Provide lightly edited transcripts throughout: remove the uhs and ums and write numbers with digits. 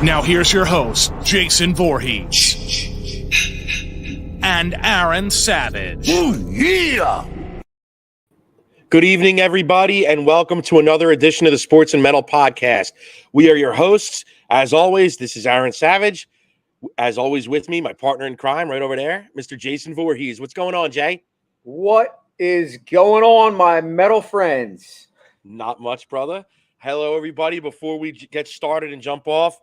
Now here's your host, Jason Voorhees and Aaron Savage. Ooh, yeah! Good evening, everybody, and welcome to another edition of the Sports and Metal Podcast. We are your hosts. As always, this is Aaron Savage. As always, with me, my partner in crime right over there, Mr. Jason Voorhees. What's going on, Jay? What is going on, my metal friends? Not much, brother. Hello, everybody. Before we get started and jump off,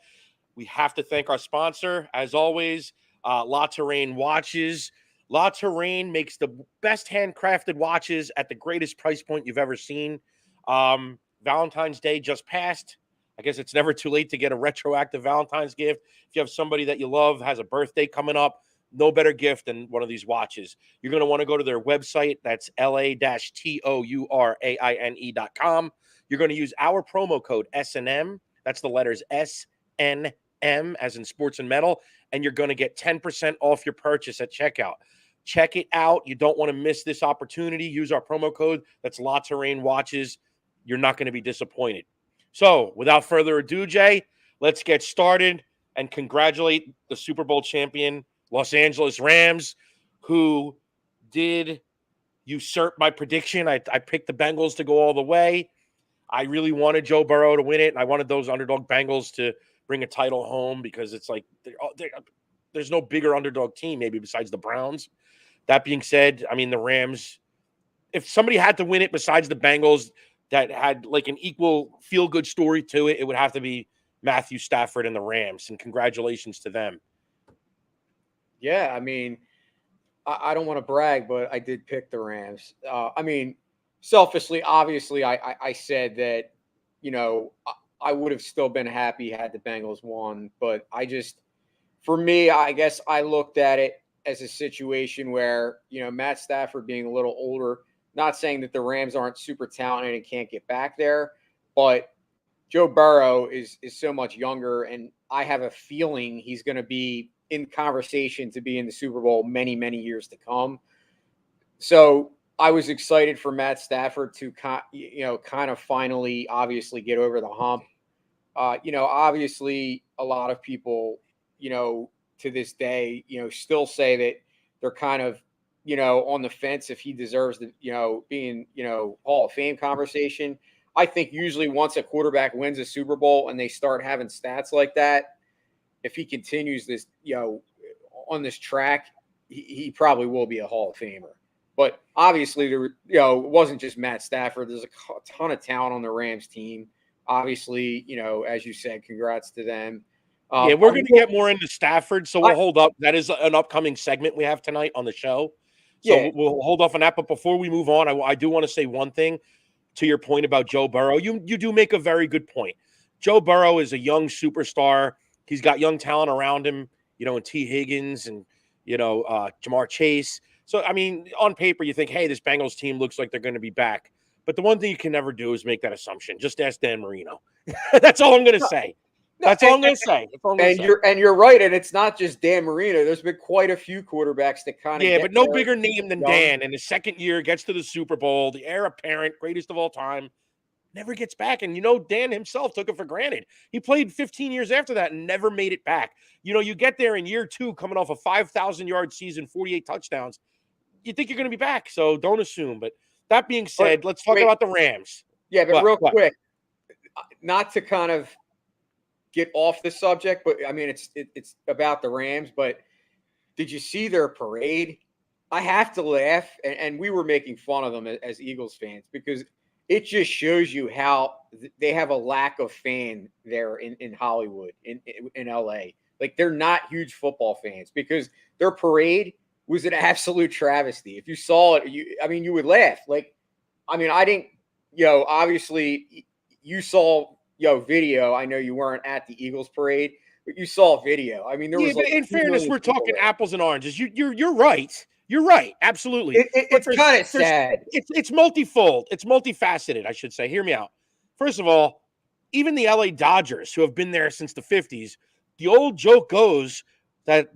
we have to thank our sponsor, as always, La Terrain Watches. La Terrain makes the best handcrafted watches at the greatest price point you've ever seen. Valentine's Day just passed. I guess it's never too late to get a retroactive Valentine's gift. If you have somebody that you love, has a birthday coming up, no better gift than one of these watches. You're going to want to go to their website. That's la-touraine.com. You're going to use our promo code SNM. That's the letters SNM as in sports and metal. And you're going to get 10% off your purchase at checkout. Check it out. You don't want to miss this opportunity. Use our promo code. That's La Terrain Watches. You're not going to be disappointed. So, without further ado, Jay, let's get started and congratulate the Super Bowl champion, Los Angeles Rams, who did usurp my prediction. I picked the Bengals to go all the way. I really wanted Joe Burrow to win it, and I wanted those underdog Bengals to bring a title home because it's like there's no bigger underdog team maybe besides the Browns. That being said, I mean, the Rams, if somebody had to win it besides the Bengals that had like an equal feel-good story to it, it would have to be Matthew Stafford and the Rams, and congratulations to them. Yeah, I mean, I don't want to brag, but I did pick the Rams. I mean, selfishly, obviously, I said that, you know, I would have still been happy had the Bengals won, but for me, I guess I looked at it as a situation where, you know, Matt Stafford being a little older, not saying that the Rams aren't super talented and can't get back there, but Joe Burrow is so much younger, and I have a feeling he's going to be in conversation to be in the Super Bowl many, many years to come. So I was excited for Matt Stafford to, kind of finally, obviously, get over the hump. Obviously, a lot of people, to this day, still say that they're kind of, on the fence if he deserves the, being, Hall of Fame conversation. I think usually once a quarterback wins a Super Bowl and they start having stats like that, if he continues this, on this track, he probably will be a Hall of Famer. But obviously, it wasn't just Matt Stafford. There's a ton of talent on the Rams team. Obviously, as you said, congrats to them. Yeah, we're going to get more into Stafford, so we'll hold up. That is an upcoming segment we have tonight on the show. So yeah, we'll hold off on that. But before we move on, I do want to say one thing to your point about Joe Burrow. You do make a very good point. Joe Burrow is a young superstar. He's got young talent around him, and T. Higgins and, Jamar Chase. So, I mean, on paper, you think, hey, this Bengals team looks like they're going to be back. But the one thing you can never do is make that assumption. Just ask Dan Marino. That's all I'm going to say. That's all I'm going to say. You're right, and it's not just Dan Marino. There's been quite a few quarterbacks that kind of but no bigger name than Dan. In his second year, gets to the Super Bowl, the heir apparent, greatest of all time, never gets back. And Dan himself took it for granted. He played 15 years after that and never made it back. You get there in year two, coming off a 5,000-yard season, 48 touchdowns. You think you're going to be back, so don't assume. But that being said, let's talk about the Rams. Yeah, but real quick, not to kind of get off the subject, but I mean, it's about the Rams. But did you see their parade? I have to laugh, and we were making fun of them as Eagles fans because it just shows you how they have a lack of fan there in Hollywood, in LA. Like, they're not huge football fans because their parade was an absolute travesty. If you saw it, you would laugh. Like, I mean, I didn't, obviously you saw, video. I know you weren't at the Eagles parade, but you saw video. I mean, there was. But in fairness, we're talking apples and oranges. You're right. You're right. Absolutely. It's kind of sad. It's multifold. It's multifaceted, I should say. Hear me out. First of all, even the LA Dodgers, who have been there since the 50s, the old joke goes that,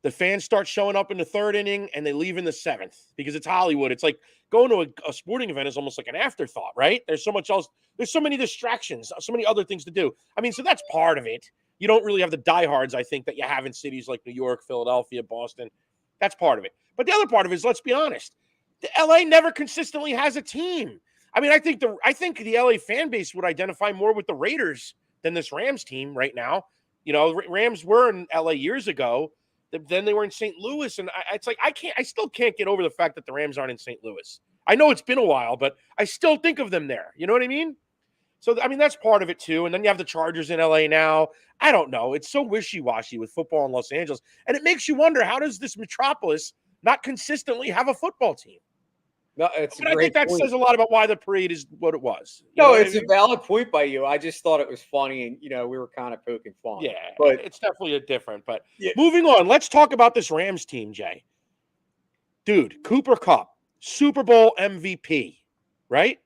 the fans start showing up in the third inning and they leave in the seventh because it's Hollywood. It's like going to a sporting event is almost like an afterthought, right? There's so much else. There's so many distractions, so many other things to do. I mean, so that's part of it. you don't really have the diehards, I think, that you have in cities like New York, Philadelphia, Boston. That's part of it. But the other part of it is, let's be honest, the LA never consistently has a team. I mean, I think the LA fan base would identify more with the Raiders than this Rams team right now. You know, Rams were in LA years ago. Then they were in St. Louis, and it's like I still can't get over the fact that the Rams aren't in St. Louis. I know it's been a while, but I still think of them there. You know what I mean? So, I mean, that's part of it too. And then you have the Chargers in LA now. I don't know. It's so wishy-washy with football in Los Angeles. And it makes you wonder, how does this metropolis not consistently have a football team? No, it's I think that says a lot about why the parade is what it was. No, it's a valid point by you. I just thought it was funny, and we were kind of poking fun. Yeah, but it's definitely different. But yeah. Moving on, let's talk about this Rams team, Jay. Dude, Cooper Kupp, Super Bowl MVP, right?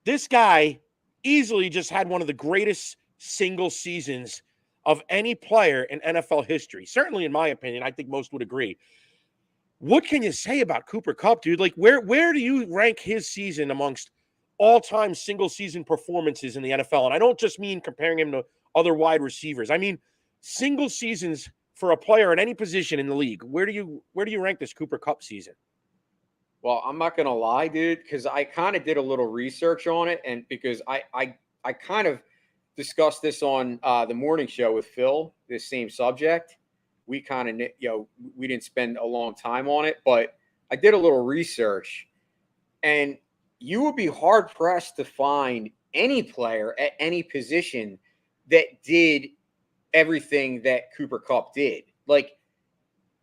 This guy easily just had one of the greatest single seasons of any player in NFL history. Certainly, in my opinion, I think most would agree. What can you say about Cooper Kupp, dude? Like, where do you rank his season amongst all-time single-season performances in the NFL? And I don't just mean comparing him to other wide receivers. I mean single seasons for a player in any position in the league. Where do you rank this Cooper Kupp season? Well, I'm not going to lie, dude, because I kind of did a little research on it, and because I kind of discussed this on the morning show with Phil, this same subject. We kind of, we didn't spend a long time on it, but I did a little research, and you would be hard-pressed to find any player at any position that did everything that Cooper Kupp did. Like,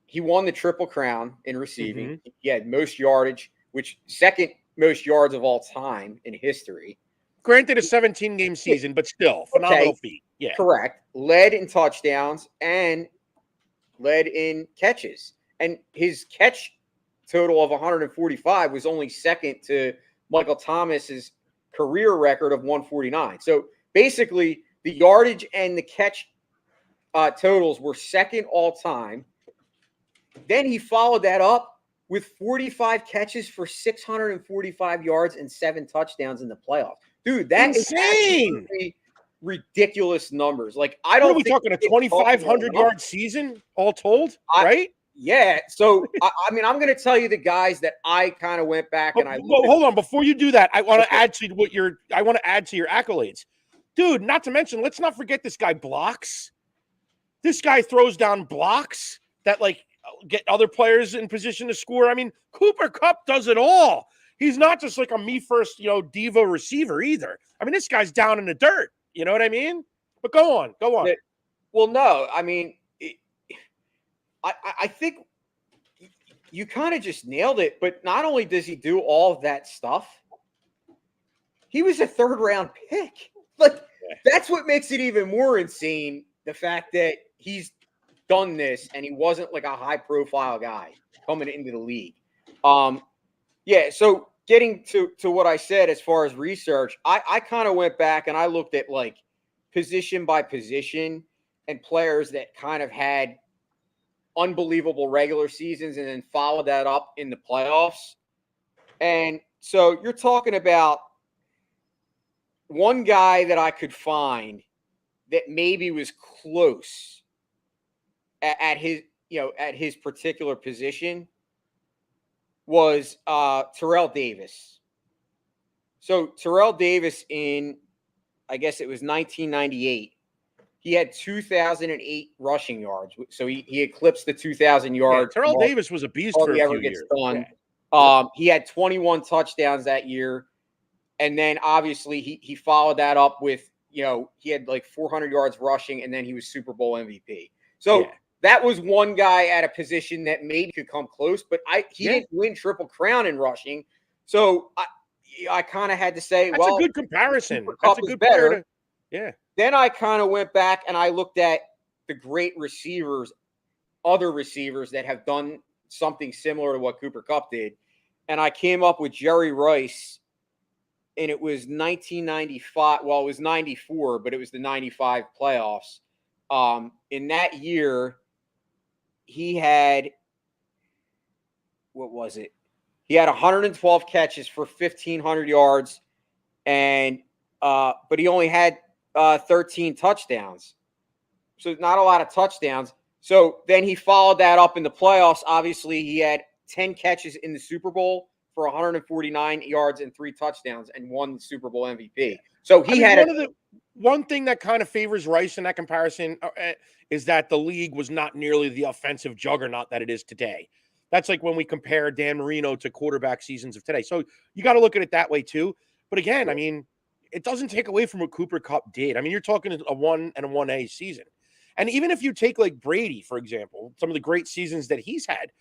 he won the Triple Crown in receiving. Mm-hmm. He had most yardage, which second most yards of all time in history. Granted, a 17-game season, but still, phenomenal feat. Yeah, correct. Led in touchdowns and led in catches. And his catch total of 145 was only second to Michael Thomas's career record of 149. So basically, the yardage and the catch totals were second all time. Then he followed that up with 45 catches for 645 yards and 7 touchdowns in the playoffs. Dude, that's insane. Ridiculous numbers. Like, I don't. What are we talking, a 2,500 yard season all told, right? Yeah. So I mean, I'm going to tell you the guys that I kind of went back and hold on, before you do that, I want to add to your accolades, dude. Not to mention, let's not forget this guy blocks. This guy throws down blocks that get other players in position to score. I mean, Cooper Kupp does it all. He's not just like a me first, diva receiver either. I mean, this guy's down in the dirt. You know what I mean? But go on. Well, no, I mean, I think you kind of just nailed it. But not only does he do all of that stuff, he was a 3rd-round pick. Like, that's what makes it even more insane. The fact that he's done this and he wasn't like a high-profile guy coming into the league. Yeah, so getting to what I said as far as research, I kind of went back and I looked at like position by position and players that kind of had unbelievable regular seasons and then followed that up in the playoffs. And so you're talking about one guy that I could find that maybe was close at his particular position was Terrell Davis. So Terrell Davis in, I guess it was 1998, he had 2,008 rushing yards. So he eclipsed the 2,000 yards. Terrell Davis was a beast for a few years. Yeah. He had 21 touchdowns that year. And then obviously he followed that up with, he had like 400 yards rushing, and then he was Super Bowl MVP. So that was one guy at a position that maybe could come close, but he didn't win Triple Crown in rushing. So I kind of had to say, that's a good comparison. That's a good better. Yeah. Then I kind of went back and I looked at the great receivers, other receivers that have done something similar to what Cooper Kupp did. And I came up with Jerry Rice, and it was 1995. Well, it was 94, but it was the 95 playoffs. In that year, he had, what was it? He had 112 catches for 1,500 yards, and but he only had 13 touchdowns. so not a lot of touchdowns. So then he followed that up in the playoffs. Obviously, he had 10 catches in the Super Bowl for 149 yards and 3 touchdowns and won the Super Bowl MVP. So he had one thing that kind of favors Rice in that comparison is that the league was not nearly the offensive juggernaut that it is today. That's like when we compare Dan Marino to quarterback seasons of today. So you got to look at it that way too. But again, I mean, it doesn't take away from what Cooper Kupp did. I mean, you're talking a 1 and a 1A season. And even if you take like Brady, for example, some of the great seasons that he's had,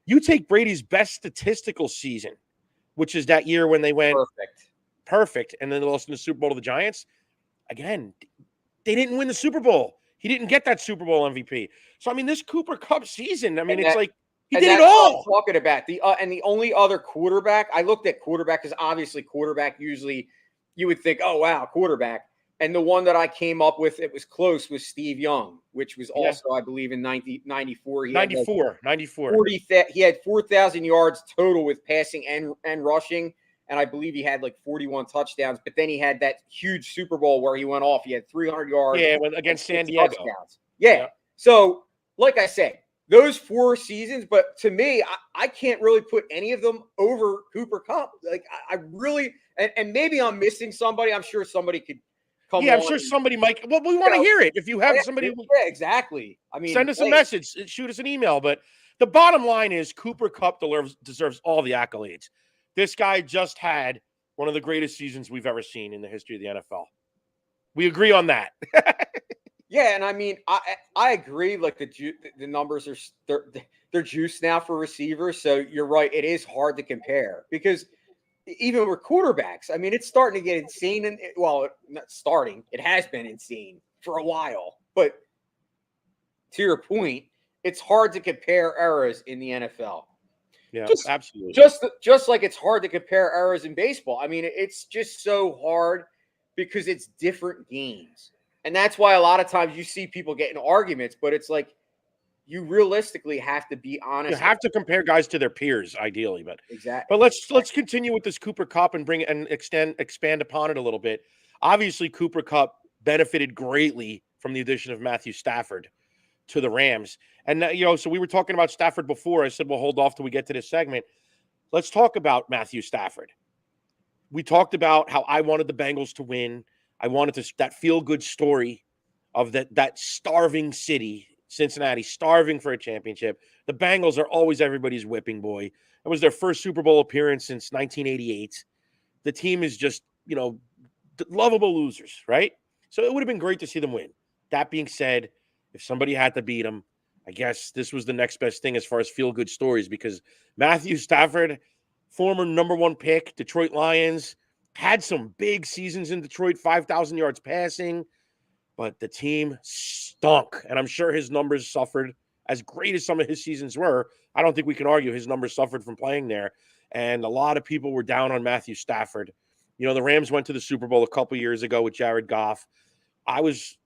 you take Brady's best statistical season, which is that year when they went perfect and then they lost in the Super Bowl to the Giants. Again, they didn't win the Super Bowl. He didn't get that Super Bowl MVP. So, I mean, this Cooper Kupp season, I mean, it's like he did it all. I'm talking about and the only other quarterback, I looked at quarterback because obviously quarterback usually you would think, oh, wow, quarterback. And the one that I came up with, it was close, was Steve Young, which was also, I believe, in 94. He 94. He had 4,000 yards total with passing and rushing. And I believe he had like 41 touchdowns. But then he had that huge Super Bowl where he went off. He had 300 yards. Yeah, against San Diego. Touchdowns. Yeah. So, like I said, those 4 seasons, but to me, I can't really put any of them over Cooper Kupp. Like, I really, and maybe I'm missing somebody. I'm sure somebody could come on. I'm sure somebody might. Well, we want to hear it. If you have somebody. Yeah, exactly. I mean, send us a message, shoot us an email. But the bottom line is Cooper Kupp deserves all the accolades. This guy just had one of the greatest seasons we've ever seen in the history of the NFL. We agree on that. Yeah, and I mean, I agree. Like the numbers are they're juiced now for receivers. So you're right. It is hard to compare because even with quarterbacks, I mean, it's starting to get insane. And not starting. It has been insane for a while. But to your point, it's hard to compare eras in the NFL. Yeah, absolutely. Just like it's hard to compare eras in baseball. I mean, it's just so hard because it's different games. And that's why a lot of times you see people get in arguments, but it's like you realistically have to be honest. You have to compare guys to their peers, ideally. But exactly. But let's continue with this Cooper Kupp and expand upon it a little bit. Obviously, Cooper Kupp benefited greatly from the addition of Matthew Stafford to the Rams. And, so we were talking about Stafford before. I said, we'll hold off till we get to this segment. Let's talk about Matthew Stafford. We talked about how I wanted the Bengals to win. I wanted that feel-good story of that starving city, Cincinnati, starving for a championship. The Bengals are always everybody's whipping boy. It was their first Super Bowl appearance since 1988. The team is just, lovable losers, right? So it would have been great to see them win. That being said, if somebody had to beat them, I guess this was the next best thing as far as feel-good stories because Matthew Stafford, former number 1 pick, Detroit Lions, had some big seasons in Detroit, 5,000 yards passing, but the team stunk. And I'm sure his numbers suffered. As great as some of his seasons were, I don't think we can argue his numbers suffered from playing there. And a lot of people were down on Matthew Stafford. The Rams went to the Super Bowl a couple years ago with Jared Goff. I was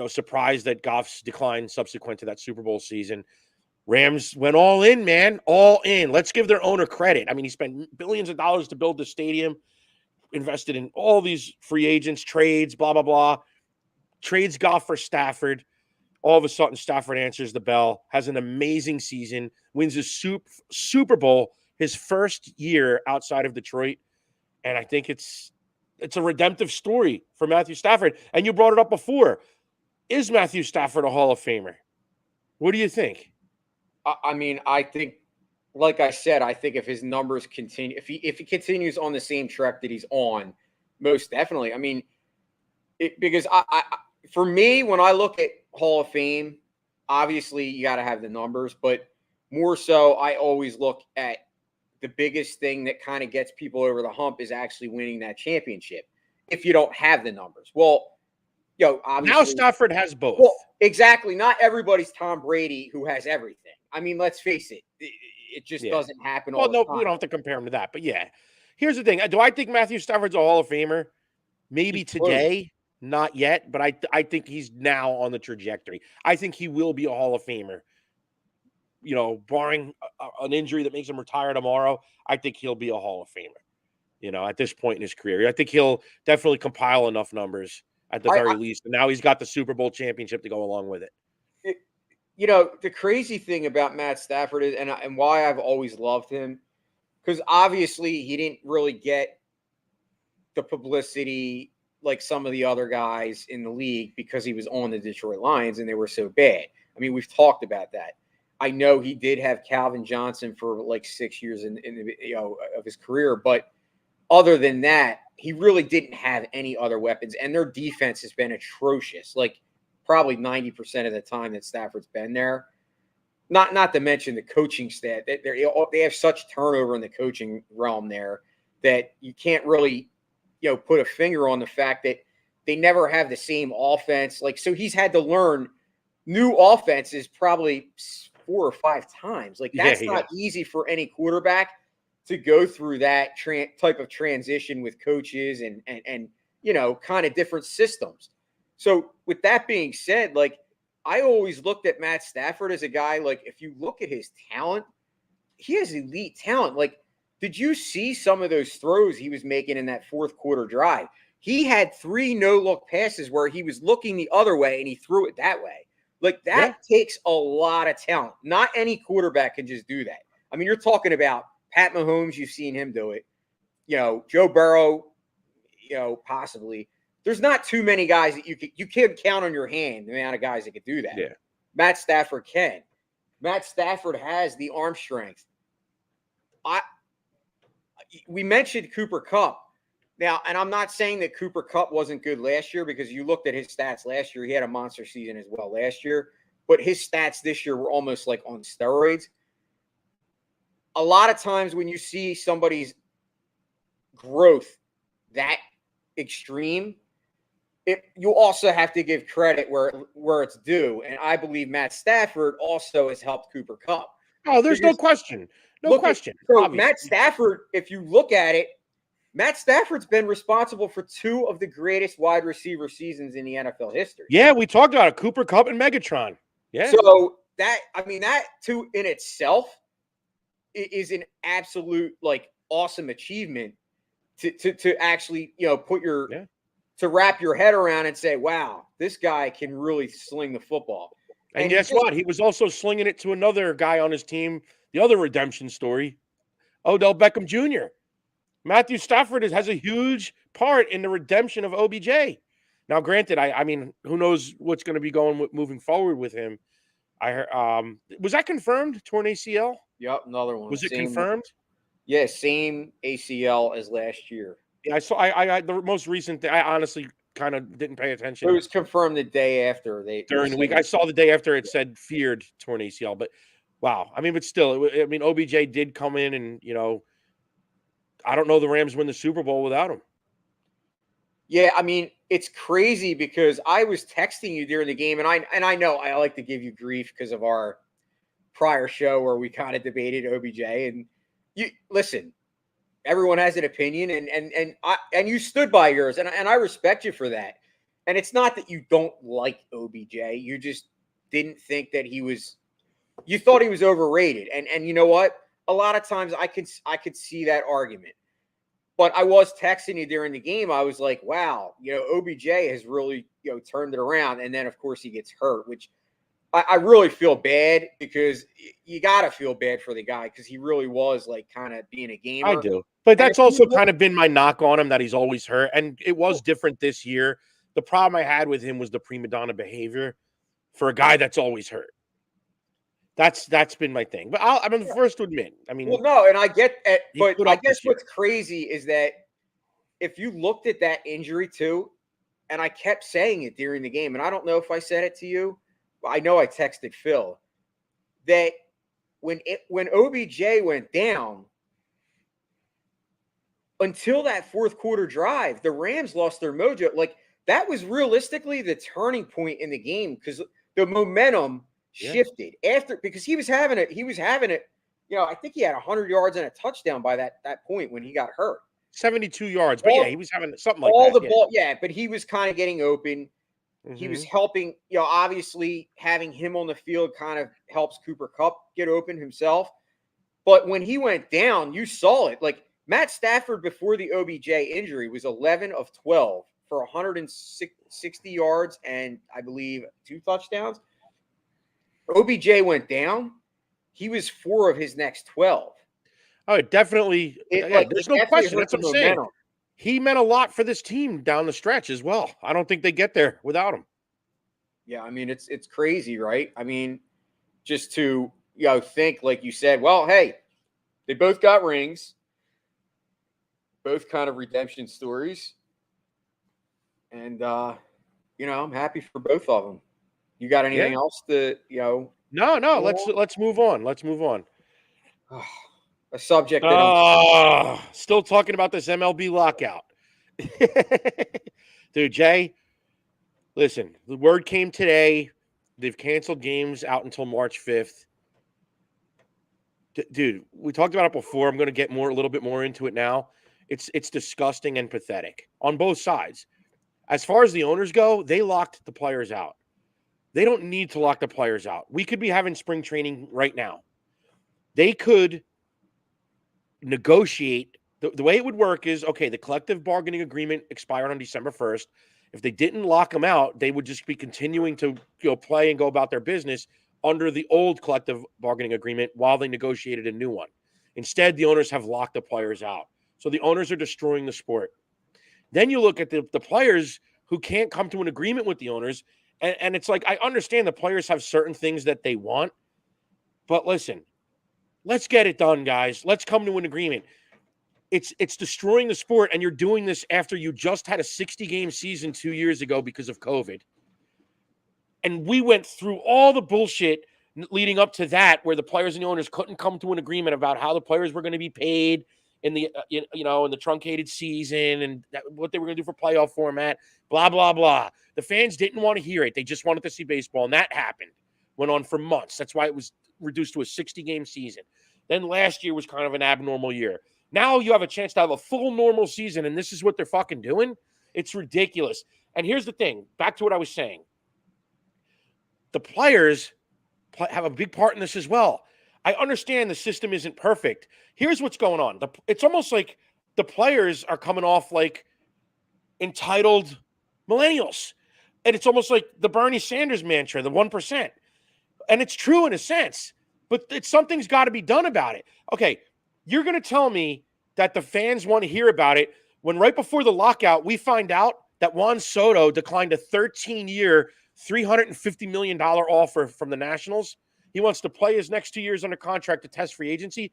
surprised at Goff's decline subsequent to that Super Bowl season. Rams went all in, man, all in. Let's give their owner credit. I mean, he spent billions of dollars to build the stadium, invested in all these free agents, trades, blah, blah, blah. Trades Goff for Stafford. All of a sudden, Stafford answers the bell, has an amazing season, wins his Super Bowl, his first year outside of Detroit. And I think it's a redemptive story for Matthew Stafford. And you brought it up before. Is Matthew Stafford a Hall of Famer? What do you think? I mean, I think, like I said, I think if his numbers continue, if he continues on the same track that he's on, most definitely. I mean, because for me, when I look at Hall of Fame, obviously you got to have the numbers, but more so, I always look at the biggest thing that kind of gets people over the hump is actually winning that championship. If you don't have the numbers, well. Obviously, now Stafford has both. Well, exactly. Not everybody's Tom Brady who has everything. I mean, let's face it. It just doesn't happen all the time. We don't have to compare him to that. But, yeah. Here's the thing. Do I think Matthew Stafford's a Hall of Famer? Maybe today. Not yet. But I think he's now on the trajectory. I think he will be a Hall of Famer. Barring an injury that makes him retire tomorrow, I think he'll be a Hall of Famer, at this point in his career. I think he'll definitely compile enough numbers. at the very least. And now he's got the Super Bowl championship to go along with it. The crazy thing about Matt Stafford is, and why I've always loved him, because obviously he didn't really get the publicity like some of the other guys in the league because he was on the Detroit Lions and they were so bad. I mean, we've talked about that. I know he did have Calvin Johnson for like 6 years in of his career, but other than that, he really didn't have any other weapons, and their defense has been atrocious. Like probably 90% of the time that Stafford's been there. Not to mention the coaching staff. They have such turnover in the coaching realm there that you can't really, put a finger on the fact that they never have the same offense. Like, so he's had to learn new offenses probably 4 or 5 times. Like, that's not easy for any quarterback to go through that type of transition with coaches and kind of different systems. So with that being said, like, I always looked at Matt Stafford as a guy, like, if you look at his talent, he has elite talent. Like, did you see some of those throws he was making in that fourth quarter drive? He had 3 no-look passes where he was looking the other way and he threw it that way. Like, that takes a lot of talent. Not any quarterback can just do that. I mean, you're talking about Pat Mahomes, you've seen him do it. Joe Burrow, possibly. There's not too many guys that you can count on your hand the amount of guys that could do that. Yeah. Matt Stafford can. Matt Stafford has the arm strength. We mentioned Cooper Kupp. Now, and I'm not saying that Cooper Kupp wasn't good last year, because you looked at his stats last year. He had a monster season as well last year, but his stats this year were almost like on steroids. A lot of times when you see somebody's growth that extreme, you also have to give credit where it's due. And I believe Matt Stafford also has helped Cooper Kupp. Oh, there's no question. No question. Matt Stafford, if you look at it, Matt Stafford's been responsible for 2 of the greatest wide receiver seasons in the NFL history. Yeah, we talked about it. Cooper Kupp and Megatron. Yeah. So that too in itself is an absolute awesome achievement to actually put your to wrap your head around and say, wow, this guy can really sling the football. And guess what? He was also slinging it to another guy on his team, the other redemption story, Odell Beckham Jr. Matthew Stafford has a huge part in the redemption of OBJ. Now, granted, I mean, who knows what's going to be moving forward with him. I heard, was that confirmed? Torn ACL? Yep, another one. Was it confirmed? Yeah, same ACL as last year. Yeah, I saw. I the most recent thing. I honestly kind of didn't pay attention. It was confirmed the day after during the week. I saw the day after it said feared torn ACL, but wow. I mean, but still, OBJ did come in, and I don't know the Rams win the Super Bowl without him. Yeah, I mean, it's crazy because I was texting you during the game, and I know I like to give you grief because of our prior show where we kind of debated OBJ, and you listen. Everyone has an opinion, and you stood by yours, and I respect you for that. And it's not that you don't like OBJ; you just didn't think that you thought he was overrated. And you know what? A lot of times I could see that argument. But I was texting you during the game. I was like, wow, OBJ has really turned it around. And then of course he gets hurt, which I really feel bad, because you got to feel bad for the guy, because he really was kind of being a gamer. I do. But that's also kind of been my knock on him, that he's always hurt. And it was different this year. The problem I had with him was the prima donna behavior for a guy that's always hurt. That's been my thing. But I'm the first to admit. I mean, well, no, and I get it. But I guess what's crazy is that if you looked at that injury too, and I kept saying it during the game, and I don't know if I said it to you. I know I texted Phil that when OBJ went down, until that fourth quarter drive, the Rams lost their mojo. Like, that was realistically the turning point in the game, because the momentum shifted because he was having it. I think he had 100 yards and a touchdown by that point when he got hurt. 72 yards, but he was having something like all that. The ball, but he was kind of getting open. Mm-hmm. He was helping, obviously having him on the field kind of helps Cooper Kupp get open himself. But when he went down, you saw it. Like, Matt Stafford before the OBJ injury was 11 of 12 for 160 yards and I believe 2 touchdowns. OBJ went down. He was 4 of his next 12. Oh, definitely. There's no question. That's what I'm saying. He meant a lot for this team down the stretch as well. I don't think they get there without him. Yeah, I mean, it's crazy, right? I mean, just to think, like you said, well, hey, they both got rings, both kind of redemption stories, and I'm happy for both of them. You got anything else to No. Let's move on. Let's move on. A subject that still talking about this MLB lockout. Dude, Jay, listen, the word came today. They've canceled games out until March 5th. Dude, we talked about it before. I'm going to get a little bit more into it now. It's disgusting and pathetic on both sides. As far as the owners go, they locked the players out. They don't need to lock the players out. We could be having spring training right now. They could negotiate. The way it would work is, okay, the collective bargaining agreement expired on December 1st. If they didn't lock them out, they would just be continuing to play and go about their business under the old collective bargaining agreement while they negotiated a new one. Instead, the owners have locked the players out. So the owners are destroying the sport. Then you look at the players who can't come to an agreement with the owners, and it's like, I understand the players have certain things that they want, but listen, let's get it done, guys. Let's come to an agreement. It's destroying the sport, and you're doing this after you just had a 60-game season 2 years ago because of COVID. And we went through all the bullshit leading up to that, where the players and the owners couldn't come to an agreement about how the players were going to be paid in the in the truncated season and what they were going to do for playoff format, blah, blah, blah. The fans didn't want to hear it. They just wanted to see baseball, and that happened. Went on for months. That's why it was reduced to a 60-game season. Then last year was kind of an abnormal year. Now you have a chance to have a full normal season, and this is what they're fucking doing? It's ridiculous. And here's the thing. Back to what I was saying. The players have a big part in this as well. I understand the system isn't perfect. Here's what's going on. It's almost like the players are coming off like entitled millennials. And it's almost like the Bernie Sanders mantra, the 1%. And it's true in a sense, but something's got to be done about it. Okay, you're going to tell me that the fans want to hear about it when right before the lockout, we find out that Juan Soto declined a 13-year, $350 million offer from the Nationals. He wants to play his next 2 years under contract to test free agency.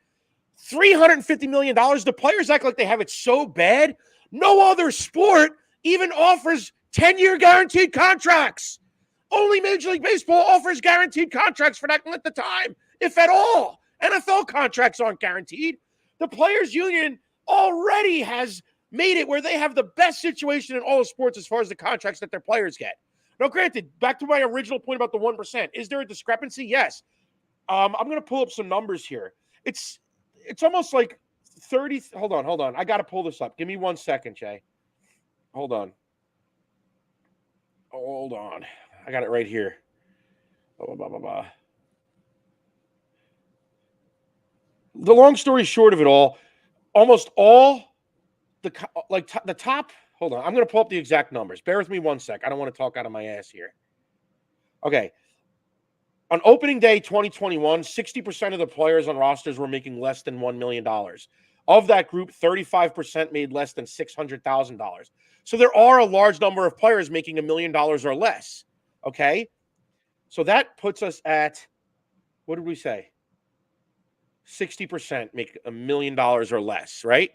$350 million. The players act like they have it so bad. No other sport even offers 10-year guaranteed contracts. Only Major League Baseball offers guaranteed contracts for that length of time, if at all. NFL contracts aren't guaranteed. The Players Union already has made it where they have the best situation in all of sports as far as the contracts that their players get. Now, granted, back to my original point about the 1%. Is there a discrepancy? Yes. I'm going to pull up some numbers here. It's almost like 30. Hold on. I got to pull this up. Give me 1 second, Jay. Hold on. I got it right here. Blah, blah, blah, blah. The long story short of it all, almost all the top. Hold on. I'm going to pull up the exact numbers. Bear with me 1 sec. I don't want to talk out of my ass here. Okay. On opening day 2021, 60% of the players on rosters were making less than $1 million. Of that group, 35% made less than $600,000. So there are a large number of players making $1 million or less. Okay? So that puts us at, what did we say? 60% make $1 million or less, right?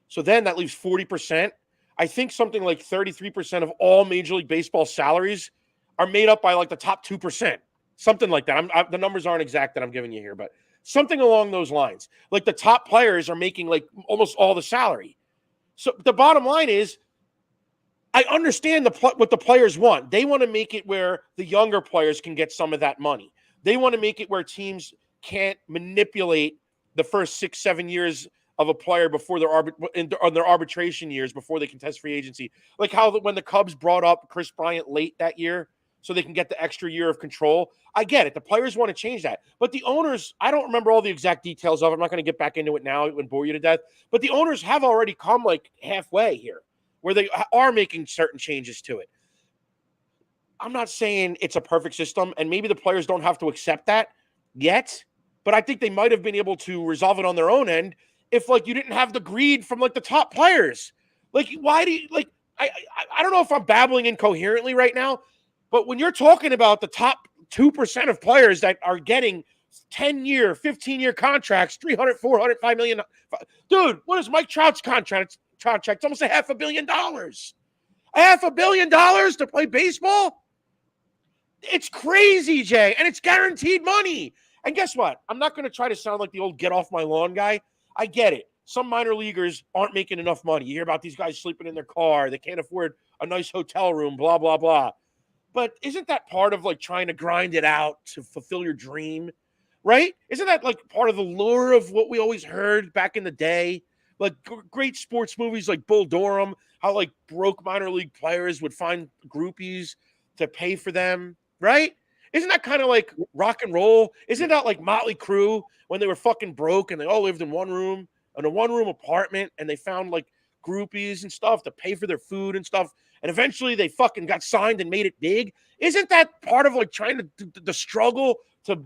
So then that leaves 40%. I think something like 33% of all Major League Baseball salaries are made up by like the top 2%. Something like that. The numbers aren't exact that I'm giving you here, but something along those lines. Like the top players are making like almost all the salary. So the bottom line is, I understand what the players want. They want to make it where the younger players can get some of that money. They want to make it where teams can't manipulate the first 6-7 years of a player before on their arbitration years before they can test free agency. Like how when the Cubs brought up Chris Bryant late that year so they can get the extra year of control. I get it. The players want to change that. But the owners, I don't remember all the exact details of it. I'm not going to get back into it now. It would bore you to death. But the owners have already come like halfway here. where they are making certain changes to it. I'm not saying it's a perfect system, and maybe the players don't have to accept that yet, but I think they might have been able to resolve it on their own end if, like, you didn't have the greed from, like, the top players. Like, why do you, like, I don't know if I'm babbling incoherently right now, but when you're talking about the top 2% of players that are getting 10-year, 15-year contracts, 300, 400, $5 million. Dude, what is Mike Trout's contract? It's almost $500 million. $500 million to play baseball? It's crazy, Jay, and it's guaranteed money. And guess what? I'm not going to try to sound like the old get off my lawn guy. I get it. Some minor leaguers aren't making enough money. You hear about these guys sleeping in their car. They can't afford a nice hotel room, blah, blah, blah. But isn't that part of, like, trying to grind it out to fulfill your dream, right? Isn't that, like, part of the lure of what we always heard back in the day? Like, great sports movies like Bull Durham, how, like, broke minor league players would find groupies to pay for them, right? Isn't that kind of like rock and roll? Isn't that like Motley Crue when they were fucking broke and they all lived in one room, in a one-room apartment, and they found, like, groupies and stuff to pay for their food and stuff, and eventually they fucking got signed and made it big? Isn't that part of, like, trying to the struggle to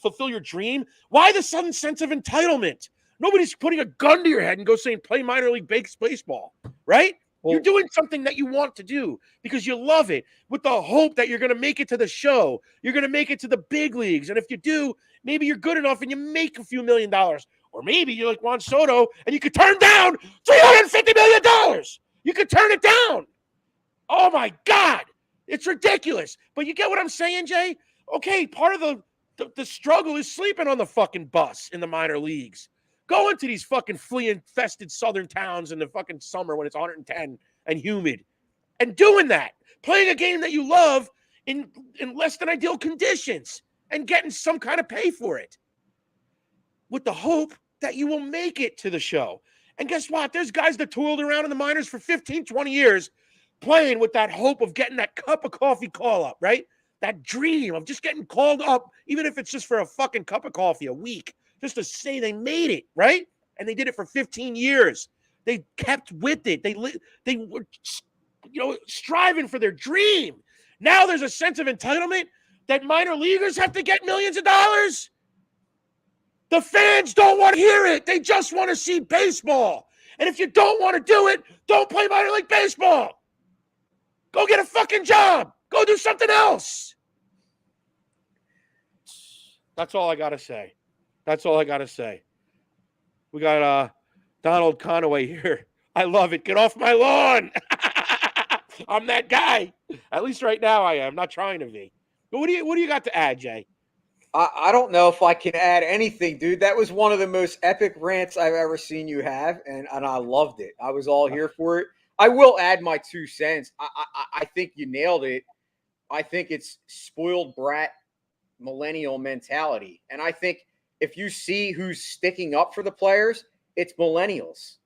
fulfill your dream? Why the sudden sense of entitlement? Nobody's putting a gun to your head and go saying play minor league baseball, right? You're doing something that you want to do because you love it, with the hope that you're going to make it to the show. You're going to make it to the big leagues. And if you do, maybe you're good enough and you make a few $1 million. Or maybe you're like Juan Soto and you could turn down $350 million. You could turn it down. Oh, my God. It's ridiculous. But you get what I'm saying, Jay? Okay, part of the struggle is sleeping on the fucking bus in the minor leagues. Going to these fucking flea-infested southern towns in the fucking summer when it's 110 and humid. And doing that. Playing a game that you love in less than ideal conditions. And getting some kind of pay for it. With the hope that you will make it to the show. And guess what? There's guys that toiled around in the minors for 15, 20 years playing with that hope of getting that cup of coffee call-up, right? That dream of just getting called up, even if it's just for a fucking cup of coffee a week. Just to say they made it, right? And they did it for 15 years. They kept with it. They were, striving for their dream. Now there's a sense of entitlement that minor leaguers have to get millions of dollars. The fans don't want to hear it. They just want to see baseball. And if you don't want to do it, don't play minor league baseball. Go get a fucking job. Go do something else. That's all I got to say. That's all I got to say. We got Donald Conaway here. I love it. Get off my lawn. I'm that guy. At least right now I am. Not trying to be. But what do you got to add, Jay? I don't know if I can add anything, dude. That was one of the most epic rants I've ever seen you have, and I loved it. I was all here for it. I will add my 2 cents. I think you nailed it. I think it's spoiled brat millennial mentality. And I think if you see who's sticking up for the players, it's millennials.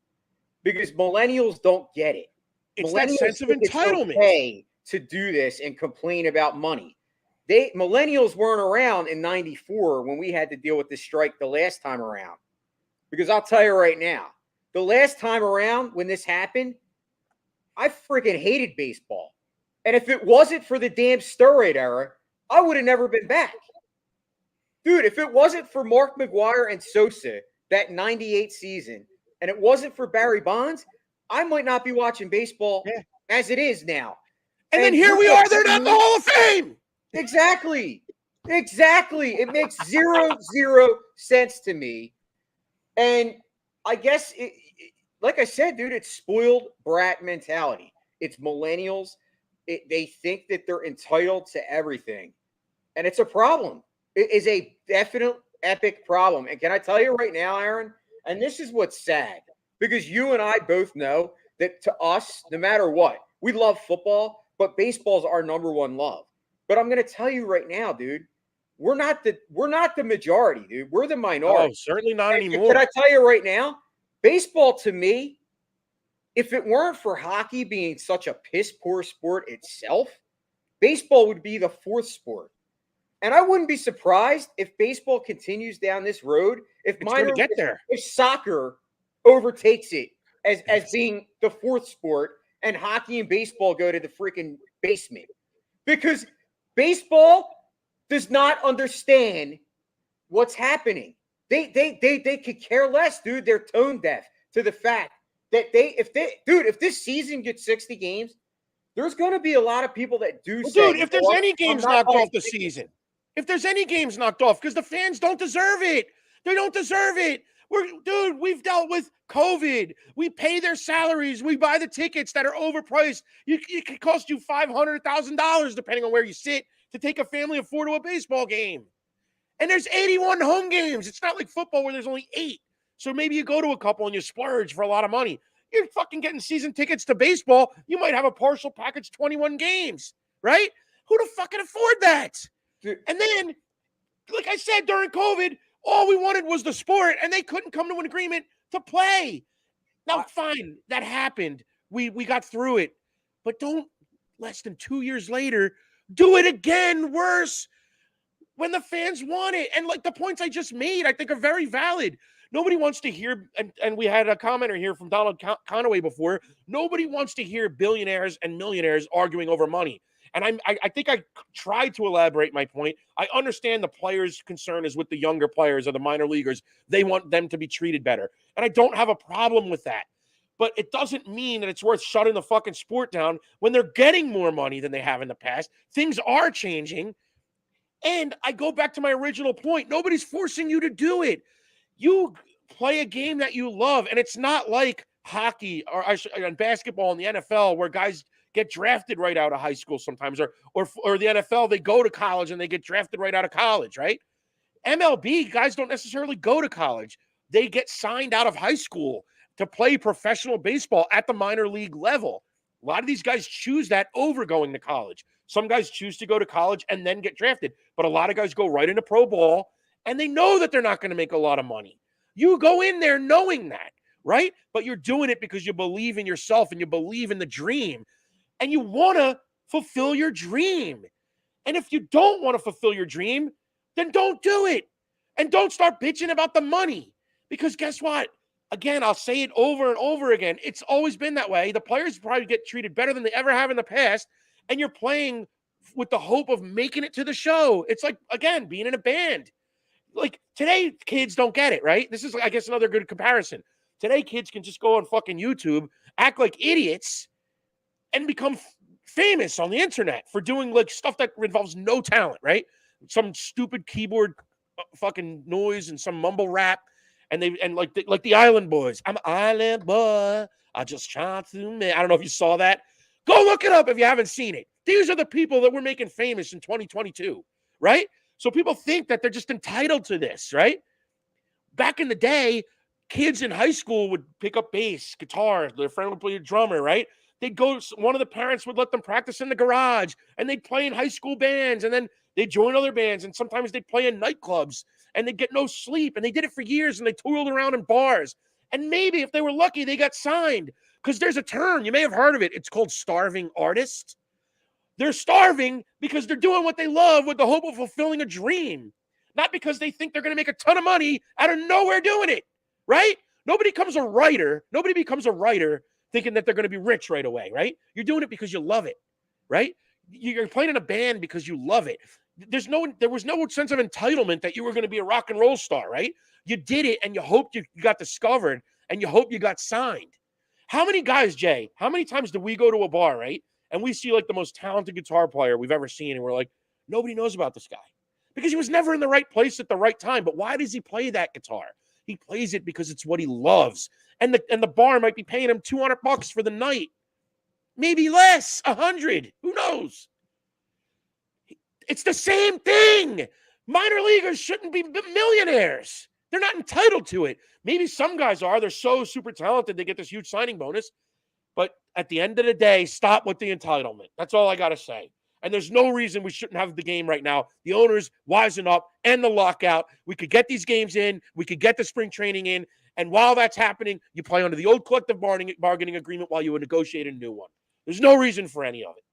Because millennials don't get it. It's that sense of entitlement. It's okay to do this and complain about money. Millennials weren't around in 94 when we had to deal with this strike the last time around. Because I'll tell you right now, the last time around when this happened, I freaking hated baseball. And if it wasn't for the damn steroid era, I would have never been back. Dude, if it wasn't for Mark McGwire and Sosa, that 98 season, and it wasn't for Barry Bonds, I might not be watching baseball as it is now. And then here we are, they're not in the Hall of Fame. Exactly. It makes zero sense to me. And I guess, like I said, dude, it's spoiled brat mentality. It's millennials. They think that they're entitled to everything. And it's a problem. It is a definite epic problem. And can I tell you right now, Aaron, and this is what's sad, because you and I both know that to us, no matter what, we love football, but baseball's our number one love. But I'm going to tell you right now, dude, we're not the majority, dude. We're the minority. Oh, certainly not anymore. Can I tell you right now, baseball to me, if it weren't for hockey being such a piss poor sport itself, baseball would be the 4th sport. And I wouldn't be surprised if baseball continues down this road. If soccer overtakes it as being the 4th sport, and hockey and baseball go to the freaking basement because baseball does not understand what's happening. They could care less, dude. They're tone deaf to the fact that if this season gets 60 games, there's going to be a lot of people that do Well, say, dude, if there's any games knocked off the season, because the fans don't deserve it. They don't deserve it. We've dealt with COVID. We pay their salaries. We buy the tickets that are overpriced. It could cost you $500,000 depending on where you sit to take a family of 4 to a baseball game. And there's 81 home games. It's not like football where there's only 8. So maybe you go to a couple and you splurge for a lot of money. You're fucking getting season tickets to baseball. You might have a partial package, 21 games, right? Who the fuck can afford that? Dude. And then, like I said, during COVID, all we wanted was the sport, and they couldn't come to an agreement to play. Now, fine, that happened. We got through it. But don't, less than 2 years later, do it again worse when the fans want it. And like the points I just made, I think are very valid. Nobody wants to hear, and we had a commenter here from Donald Conaway before, nobody wants to hear billionaires and millionaires arguing over money. And I think I tried to elaborate my point. I understand the players' concern is with the younger players or the minor leaguers. They want them to be treated better. And I don't have a problem with that. But it doesn't mean that it's worth shutting the fucking sport down when they're getting more money than they have in the past. Things are changing. And I go back to my original point. Nobody's forcing you to do it. You play a game that you love, and it's not like hockey or basketball in the NFL where guys get drafted right out of high school sometimes, or the NFL, they go to college and they get drafted right out of college, right? MLB, guys don't necessarily go to college. They get signed out of high school to play professional baseball at the minor league level. A lot of these guys choose that over going to college. Some guys choose to go to college and then get drafted, but a lot of guys go right into pro ball, and they know that they're not going to make a lot of money. You go in there knowing that, right? But you're doing it because you believe in yourself and you believe in the dream, and you want to fulfill your dream. And if you don't want to fulfill your dream, then don't do it. And don't start bitching about the money, because guess what? Again, I'll say it over and over again. It's always been that way. The players probably get treated better than they ever have in the past, and you're playing with the hope of making it to the show. It's like, again, being in a band. Like, today, kids don't get it, right? This is, I guess, another good comparison. Today, kids can just go on fucking YouTube, act like idiots, and become famous on the internet for doing, like, stuff that involves no talent, right? Some stupid keyboard fucking noise and some mumble rap. And like the Island Boys. I'm an island boy. I just try to make. I don't know if you saw that. Go look it up if you haven't seen it. These are the people that we're making famous in 2022, right? So people think that they're just entitled to this, right? Back in the day, kids in high school would pick up bass, guitar, their friend would play a drummer, right? They'd go, one of the parents would let them practice in the garage, and they'd play in high school bands, and then they'd join other bands, and sometimes they'd play in nightclubs, and they'd get no sleep, and they did it for years, and they toiled around in bars. And maybe if they were lucky, they got signed, because there's a term, you may have heard of it, it's called starving artist. They're starving because they're doing what they love with the hope of fulfilling a dream, not because they think they're going to make a ton of money out of nowhere doing it, right? Nobody becomes a writer thinking that they're going to be rich right away, right? You're doing it because you love it, right? You're playing in a band because you love it. There was no sense of entitlement that you were going to be a rock and roll star, right? You did it, and you hoped you got discovered, and you hope you got signed. How many guys, Jay, how many times do we go to a bar, right? And we see like the most talented guitar player we've ever seen, and we're like, nobody knows about this guy because he was never in the right place at the right time. But why does he play that guitar? He plays it because it's what he loves. And the bar might be paying him $200 for the night. Maybe less, 100. Who knows? It's the same thing. Minor leaguers shouldn't be millionaires. They're not entitled to it. Maybe some guys are. They're so super talented, they get this huge signing bonus. But at the end of the day, stop with the entitlement. That's all I got to say. And there's no reason we shouldn't have the game right now. The owners wisen up, and the lockout. We could get these games in. We could get the spring training in. And while that's happening, you play under the old collective bargaining agreement while you would negotiate a new one. There's no reason for any of it.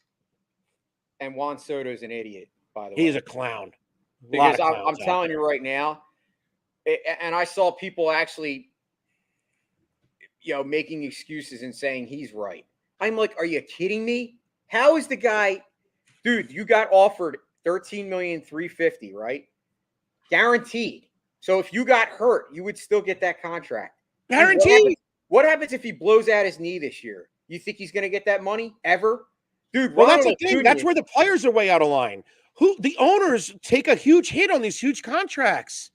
And Juan Soto's an idiot, by the way. He is a clown. Because I'm telling you right now, and I saw people actually, making excuses and saying he's right. I'm like, are you kidding me? How is the guy, dude? You got offered 13,350,000, right? Guaranteed. So if you got hurt, you would still get that contract. Dude, Guaranteed. what happens if he blows out his knee this year? You think he's going to get that money ever? Dude, Well, that's Ronald the thing. Acuna, That's where the players are way out of line. The owners take a huge hit on these huge contracts.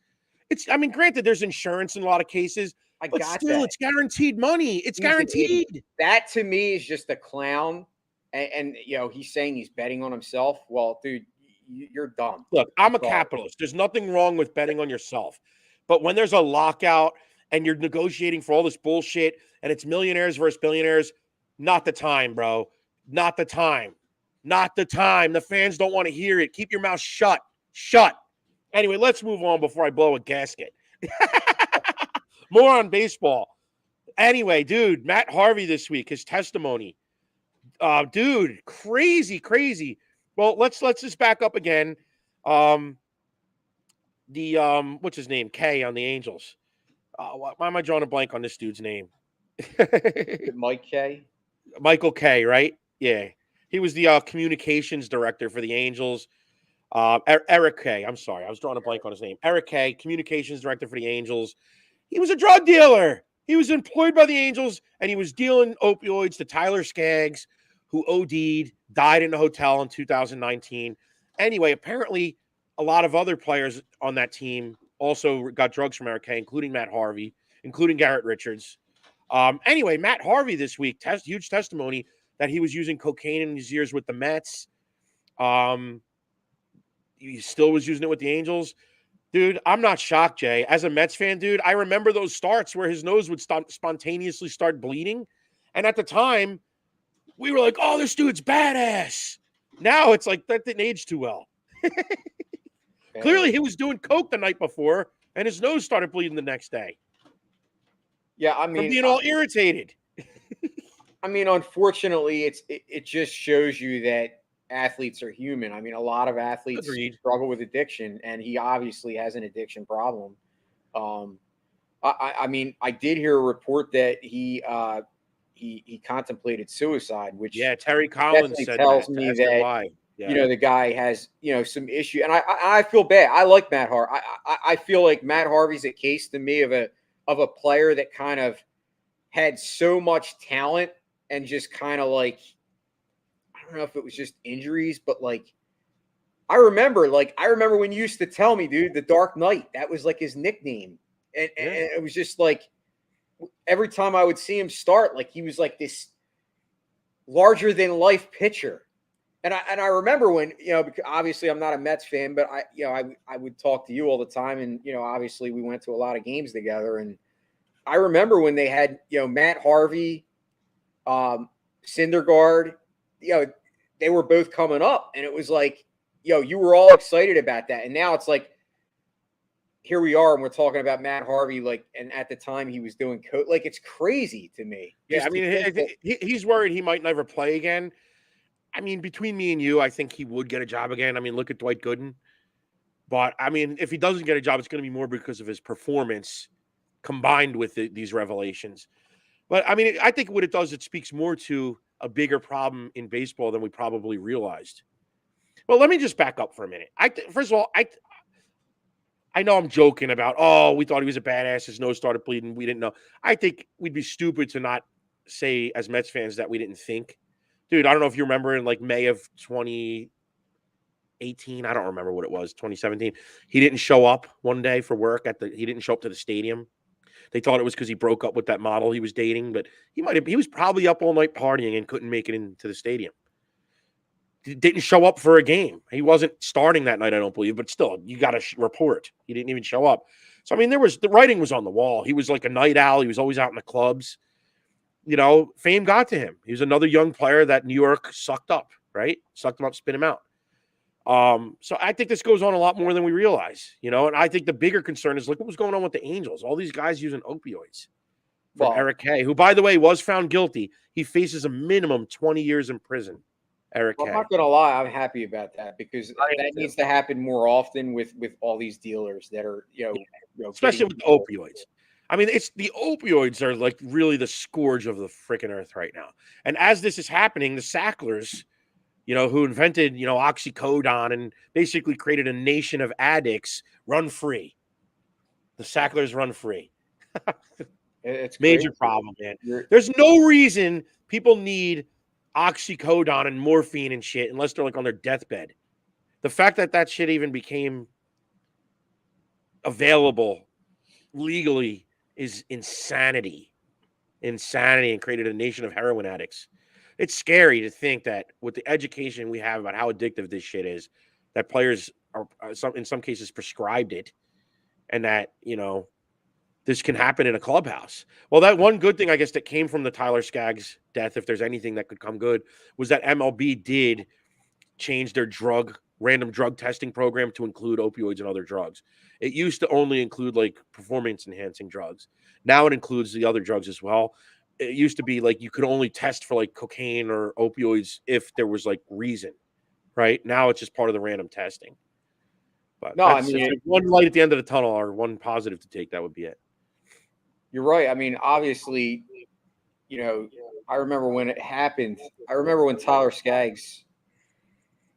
I mean, granted, there's insurance in a lot of cases, but still, it's guaranteed money. It's guaranteed. That to me is just a clown. And he's saying he's betting on himself. Well, dude, you're dumb. Look, I'm a capitalist. There's nothing wrong with betting on yourself. But when there's a lockout and you're negotiating for all this bullshit and it's millionaires versus billionaires, not the time, bro. Not the time. Not the time. The fans don't want to hear it. Keep your mouth shut. Shut. Anyway, let's move on before I blow a gasket. More on baseball. Anyway, dude, Matt Harvey this week, his testimony. Dude, crazy. Well, let's just back up again. What's his name? K on the Angels. Why am I drawing a blank on this dude's name? Mike K. Michael K, right? Yeah. He was the communications director for the Angels. Eric K. I'm sorry. I was drawing a blank on his name. Eric K, communications director for the Angels. He was a drug dealer. He was employed by the Angels, and he was dealing opioids to Tyler Skaggs, who OD'd, died in a hotel in 2019. Anyway, apparently a lot of other players on that team also got drugs from Eric K, including Matt Harvey, including Garrett Richards. Anyway, Matt Harvey this week, huge testimony that he was using cocaine in his years with the Mets. He still was using it with the Angels. Dude, I'm not shocked, Jay. As a Mets fan, dude, I remember those starts where his nose would spontaneously start bleeding. And at the time, we were like, oh, this dude's badass. Now it's like that didn't age too well. Clearly, he was doing coke the night before, and his nose started bleeding the next day. Yeah, I mean, from being all irritated. I mean, unfortunately, it just shows you that athletes are human. I mean, a lot of athletes struggle with addiction, and he obviously has an addiction problem. I mean, I did hear a report that he contemplated suicide, which Terry Collins said tells me that the guy has some issue, and I feel bad. I like Matt Harvey. I feel like Matt Harvey's a case to me of a player that kind of had so much talent and just kind of like, I don't know if it was just injuries, but like I remember when you used to tell me, dude, the Dark Knight, that was like his nickname. And it was just like every time I would see him start, like he was like this larger than life pitcher. And I remember when, because obviously I'm not a Mets fan, but I would talk to you all the time. And, obviously we went to a lot of games together. And I remember when they had, Matt Harvey, Syndergaard, they were both coming up, and it was like, you were all excited about that. And now it's like, here we are, and we're talking about Matt Harvey, like, and at the time he was doing coke. Like, it's crazy to me. Yeah, I mean, he's worried he might never play again. I mean, between me and you, I think he would get a job again. I mean, look at Dwight Gooden. But, I mean, if he doesn't get a job, it's going to be more because of his performance combined with these revelations. But, I mean, I think what it does, it speaks more to a bigger problem in baseball than we probably realized. Well, let me just back up for a minute. First of all, I know I'm joking about, we thought he was a badass. His nose started bleeding. We didn't know. I think we'd be stupid to not say as Mets fans that we didn't think. Dude, I don't know if you remember in like May of 2018. I don't remember what it was, 2017. He didn't show up one day for work. He didn't show up to the stadium. They thought it was because he broke up with that model he was dating, but he was probably up all night partying and couldn't make it into the stadium. He didn't show up for a game. He wasn't starting that night, I don't believe, but still, you got to report. He didn't even show up. So, I mean, the writing was on the wall. He was like a night owl. He was always out in the clubs. Fame got to him. He was another young player that New York sucked up, right? Sucked him up, spit him out. So I think this goes on a lot more than we realize, and I think the bigger concern is look what was going on with the Angels. All these guys using opioids. From Eric K, who, by the way, was found guilty. He faces a minimum 20 years in prison. Eric K. I'm not going to lie. I'm happy about that because that needs to happen more often with all these dealers that are, especially with the opioids. I mean, it's the opioids are like really the scourge of the freaking earth right now. And as this is happening, the Sacklers, who invented, oxycodone and basically created a nation of addicts, run free. The Sacklers run free. It's Major crazy. problem, man. There's no reason people need oxycodone and morphine and shit unless they're like on their deathbed. The fact that that shit even became available legally is insanity. Insanity, and created a nation of heroin addicts. It's scary to think that with the education we have about how addictive this shit is, that players are in some cases prescribed it, and that this can happen in a clubhouse. Well, that one good thing I guess that came from the Tyler Skaggs death, if there's anything that could come good, was that MLB did change their random drug testing program to include opioids and other drugs. It used to only include like performance enhancing drugs. Now it includes the other drugs as well. It used to be like you could only test for like cocaine or opioids if there was like reason, right? Now it's just part of the random testing. But No, I it's mean, like one light at the end of the tunnel, or one positive to take. That would be it. you're right. I mean, obviously, I remember when it happened. I remember when Tyler Skaggs,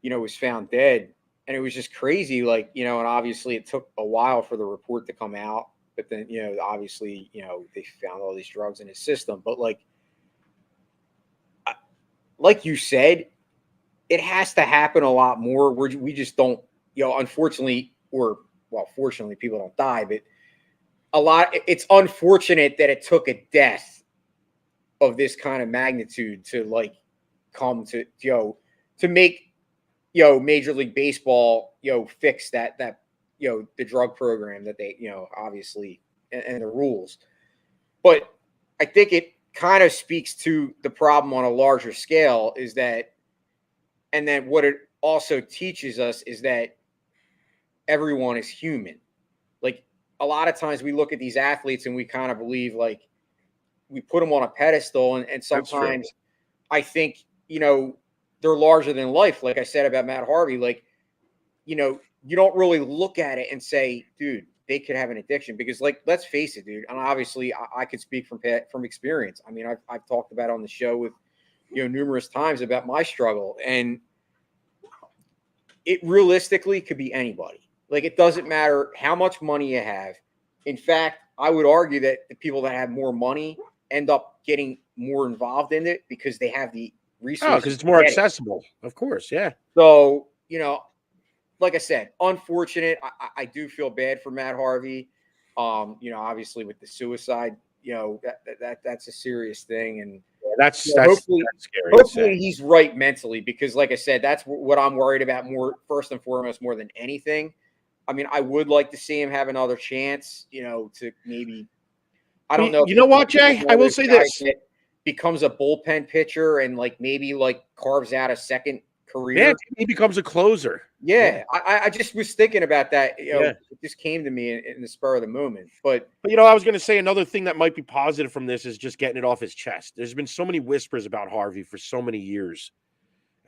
was found dead, and it was just crazy. Like, and obviously it took a while for the report to come out, but then, obviously, they found all these drugs in his system. But like you said, it has to happen a lot more. We just don't, unfortunately, fortunately, people don't die, but it's unfortunate that it took a death of this kind of magnitude to like come to, to make, Major League Baseball, fix that, the drug program that they, obviously, and the rules. But I think it kind of speaks to the problem on a larger scale is that, and then what it also teaches us is that everyone is human. Like, a lot of times we look at these athletes and we kind of believe like we put them on a pedestal, and sometimes I think, they're larger than life. Like I said about Matt Harvey, like, you don't really look at it and say, dude, they could have an addiction, because like, let's face it, dude. And obviously I could speak from experience. I mean, I've talked about it on the show with, numerous times about my struggle, and it realistically could be anybody. Like, it doesn't matter how much money you have. In fact, I would argue that the people that have more money end up getting more involved in it because they have the resources. Because it's more accessible, of course. Yeah. So, like I said, unfortunate. I do feel bad for Matt Harvey. Obviously with the suicide, that's a serious thing, and that's hopefully, that's scary. hopefully he's right mentally, because like I said, that's what I'm worried about more, first and foremost, more than anything. I mean, I would like to see him have another chance, to maybe, I don't know. You know what, Jay? I will say this. Becomes a bullpen pitcher and like maybe like carves out a second career. Yeah, he becomes a closer. Yeah. I just was thinking about that. It just came to me in the spur of the moment. But I was going to say another thing that might be positive from this is just getting it off his chest. There's been so many whispers about Harvey for so many years.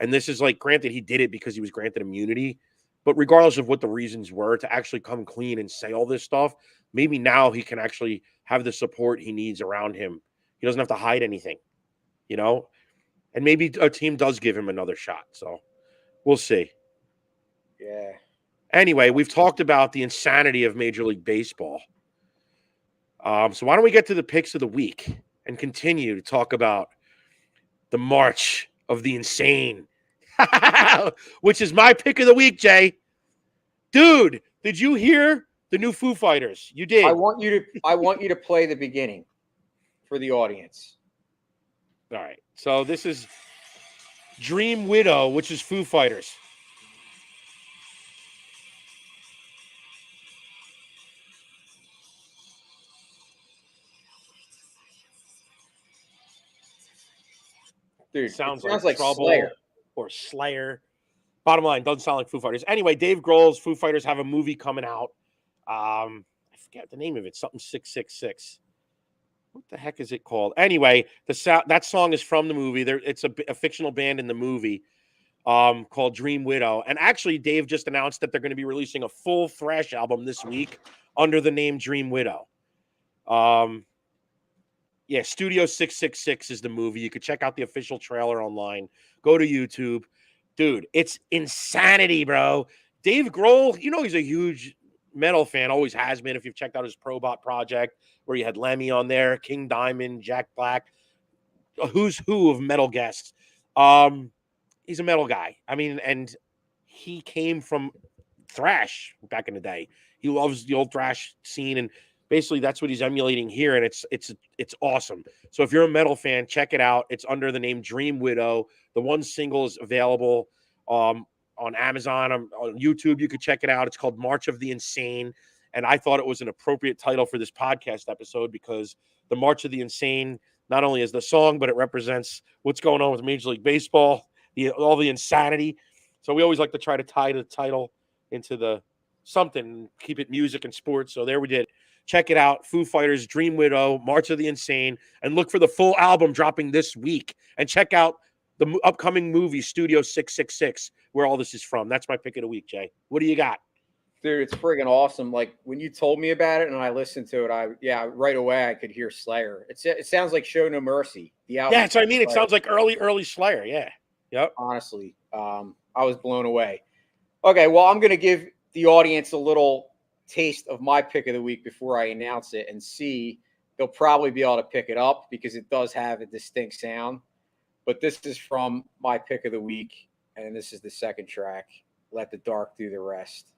And this is like, granted, he did it because he was granted immunity. But regardless of what the reasons were, to actually come clean and say all this stuff, maybe now he can actually have the support he needs around him. He doesn't have to hide anything, and maybe a team does give him another shot. So we'll see. Yeah. Anyway, we've talked about the insanity of Major League Baseball. So why don't we get to the picks of the week and continue to talk about the March of the Insane, which is my pick of the week, Jay. Dude, did you hear the new Foo Fighters? You did. I want you to play the beginning for the audience. All right. So this is Dream Widow, which is Foo Fighters. Dude, sounds like Trouble Slayer. or Slayer. Bottom line, doesn't sound like Foo Fighters. Anyway, Dave Grohl's Foo Fighters have a movie coming out. I forget the name of it. Something 666. What the heck is it called? Anyway, that song is from the movie. It's a fictional band in the movie called Dream Widow. And actually, Dave just announced that they're going to be releasing a full thrash album this week under the name Dream Widow. Yeah, Studio 666 is the movie. You could check out the official trailer online. Go to YouTube. Dude, it's insanity, bro. Dave Grohl, he's a huge metal fan, always has been. If you've checked out his Probot project, where you had Lemmy on there, King Diamond, Jack Black, a who's who of metal guests. He's a metal guy. I mean, and he came from thrash back in the day. He loves the old thrash scene, and basically that's what he's emulating here, and it's awesome. So if you're a metal fan, check it out. It's under the name Dream Widow. The one single is available on Amazon, on YouTube. You could check it out. It's called March of the Insane, and I thought it was an appropriate title for this podcast episode because the March of the Insane not only is the song, but it represents what's going on with Major League Baseball, all the insanity. So we always like to try to tie the title into the something, keep it music and sports. So there we did. Check it out. Foo Fighters, Dream Widow, March of the Insane, and look for the full album dropping this week. And check out the upcoming movie Studio 666, where all this is from. That's my pick of the week, Jay. What do you got? Dude, it's friggin' awesome. Like when you told me about it and I listened to it, right away I could hear Slayer. It sounds like Show No Mercy. The album. Yeah, that's what I mean. It sounds like early Slayer. Yeah. Yep. Honestly, I was blown away. Okay, well, I'm going to give the audience a little taste of my pick of the week before I announce it and see. They'll probably be able to pick it up because it does have a distinct sound. But this is from my pick of the week, and this is the second track, Let the Dark Do the Rest.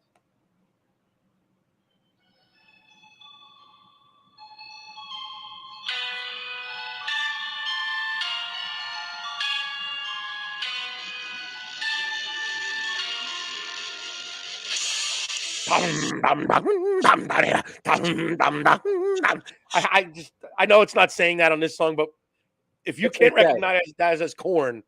I know it's not saying that on this song, but if you can't recognize that as Korn,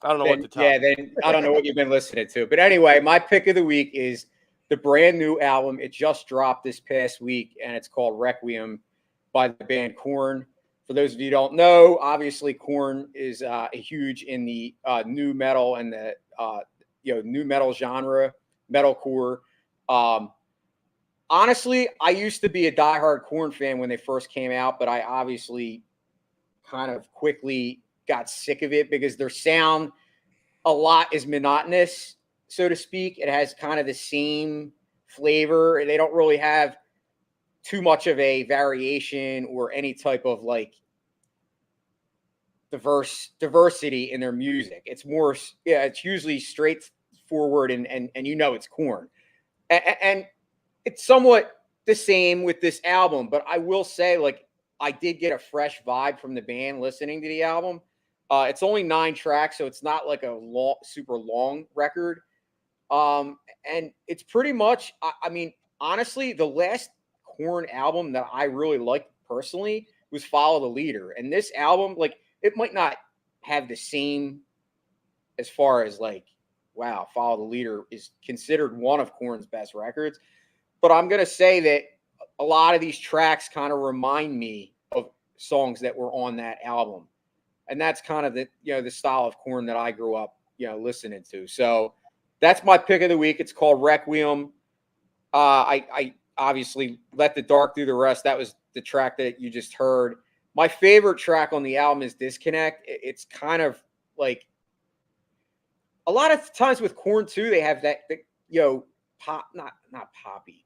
I don't know what to tell you. Yeah, then I don't know what you've been listening to. But anyway, my pick of the week is the brand new album. It just dropped this past week, and it's called Requiem by the band Korn. For those of you who don't know, obviously Korn is huge in the new metal and the new metal genre, metalcore. Honestly, I used to be a diehard Korn fan when they first came out, but I obviously kind of quickly got sick of it because their sound a lot is monotonous, so to speak. It has kind of the same flavor. They don't really have too much of a variation or any type of like diversity in their music. It's more, it's usually straightforward and it's Korn. And it's somewhat the same with this album, but I will say, like, I did get a fresh vibe from the band listening to the album. It's only 9 tracks, so it's not like a super long record. And it's pretty much, I mean, honestly, the last Korn album that I really liked personally was Follow the Leader. And this album, like, it might not have the same as far as like, wow, Follow the Leader is considered one of Korn's best records. But I'm going to say that a lot of these tracks kind of remind me of songs that were on that album. And that's kind of the style of Korn that I grew up, listening to. So that's my pick of the week. It's called Requiem. I obviously Let the Dark Do the Rest. That was the track that you just heard. My favorite track on the album is Disconnect. It's kind of like a lot of times with Korn too, they have that, pop, not poppy,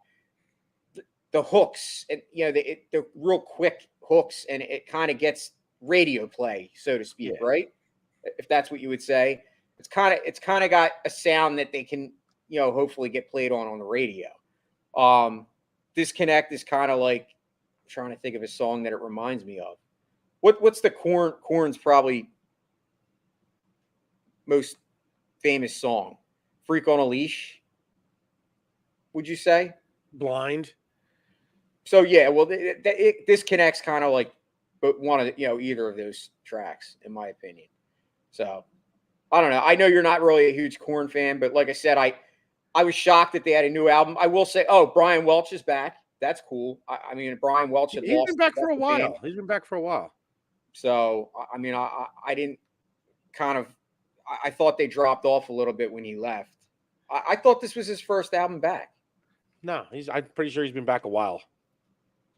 the hooks and the real quick hooks, and it kind of gets radio play, so to speak, right? If that's what you would say. It's kind of got a sound that they can, hopefully get played on the radio. Disconnect is kind of like, I'm trying to think of a song that it reminds me of. What's the Korn's probably most famous song? Freak on a Leash, would you say? Blind. So yeah, well, Disconnect's kind of like, but one of the, either of those tracks, in my opinion. So I don't know. I know you're not really a huge Korn fan, but like I said, I was shocked that they had a new album. I will say, Brian Welch is back. That's cool. I mean, Brian Welch had He's been back for a while. He's been back for a while. So I mean, I didn't kind of. I thought they dropped off a little bit when he left. I thought this was his first album back. No, I'm pretty sure he's been back a while.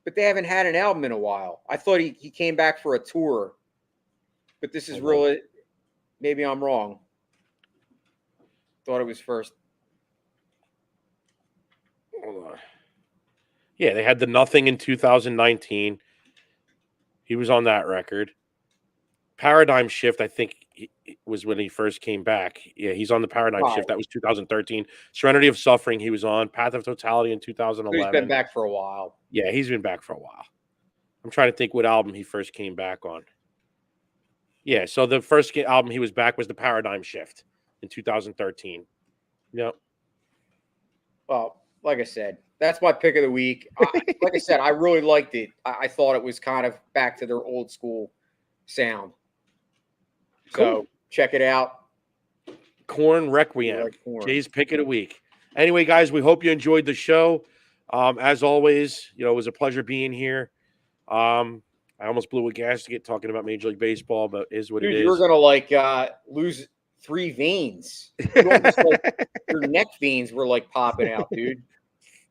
but they haven't had an album in a while. I thought he came back for a tour, but this is really, maybe I'm wrong. Thought it was first. Hold on. Yeah, they had the Nothing in 2019. He was on that record. Paradigm Shift, I think, was when he first came back. Yeah, he's on the Paradigm Shift. That was 2013. Serenity of Suffering, he was on. Path of Totality in 2011. He's been back for a while. Yeah, he's been back for a while. I'm trying to think what album he first came back on. Yeah, so the first album he was back was the Paradigm Shift in 2013. Yep. Well, like I said, that's my pick of the week. Like I said, I really liked it. I thought it was kind of back to their old school sound. So check it out. Korn Requiem. Jay's pick of the week. Anyway, guys, we hope you enjoyed the show. As always, it was a pleasure being here. I almost blew a gasket talking about Major League Baseball, but it is what it is. You're gonna lose 3 veins. Your neck veins were popping out, dude.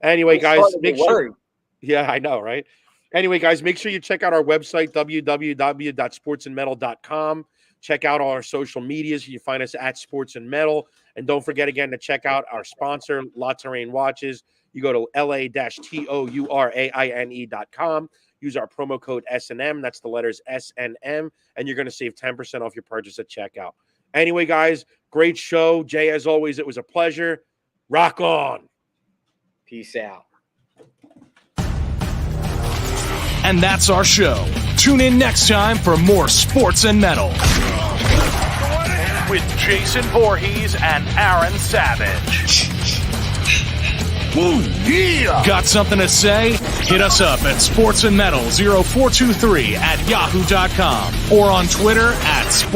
Anyway, guys, make sure. Yeah, I know, right? Anyway, guys, make sure you check out our website, www.sportsandmetal.com. Check out all our social medias. You can find us at Sports and Metal. And don't forget, again, to check out our sponsor, La Terrain Watches. You go to la-touraine.com. Use our promo code SNM. That's the letters SNM. And you're going to save 10% off your purchase at checkout. Anyway, guys, great show. Jay, as always, it was a pleasure. Rock on. Peace out. And that's our show. Tune in next time for more Sports and Metal with Jason Voorhees and Aaron Savage. Woo, yeah! Got something to say? Hit us up at sportsandmetal0423 at yahoo.com or on Twitter at sports